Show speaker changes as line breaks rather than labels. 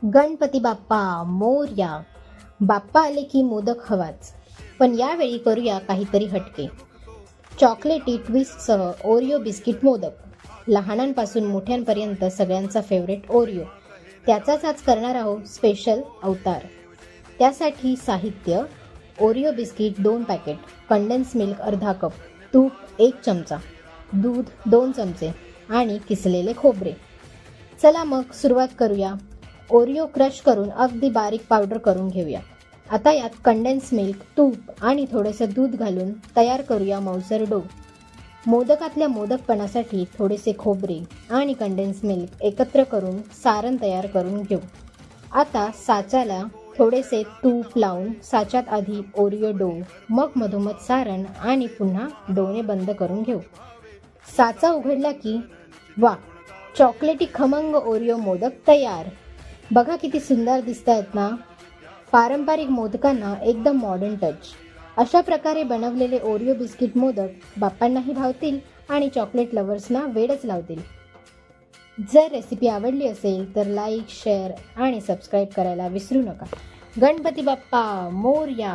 गणपती बाप्पा मोरया. बाप्पा आले की मोदक हवाच, पण यावेळी करूया काहीतरी हटके. चॉकलेटी ट्विस्टसह ओरिओ बिस्किट मोदक. लहानांपासून मोठ्यांपर्यंत सगळ्यांचा फेवरेट ओरिओ, त्याचाच आज करणार आहोत स्पेशल अवतार. त्यासाठी साहित्य: Oreo biscuit 2 packet, condense milk अर्धा कप, तूप 1 चमचा, दूध 2 चमचे आणि किसलेले खोबरे. चला मग सुरुवात करूया. ओरिओ क्रश करून अगदी बारीक पावडर करून घेऊया. आता यात कंडेन्स मिल्क, तूप आणि थोडंसं दूध घालून तयार करूया मौसर डो. मोदकातल्या मोदकपणासाठी थोडेसे खोबरे आणि कंडेन्स मिल्क एकत्र करून सारण तयार करून घेऊ. आता साच्याला थोडेसे तूप लावून साच्यात आधी ओरिओ डो, मग मधोमध सारण आणि पुन्हा डोने बंद करून घेऊ. साचा उघडला की वा, चॉकलेटी खमंग ओरिओ मोदक तयार. बघा किती सुंदर दिसत आहेत ना. पारंपरिक मोदकांना एकदम मॉडर्न टच. अशा प्रकारे बनवलेले ओरिओ बिस्किट मोदक बाप्पांनाही भावतील आणि चॉकलेट लव्हर्सना वेडच लावतील. जर रेसिपी आवडली असेल तर लाईक, शेअर आणि सबस्क्राईब करायला विसरू नका. गणपती बाप्पा मोरया.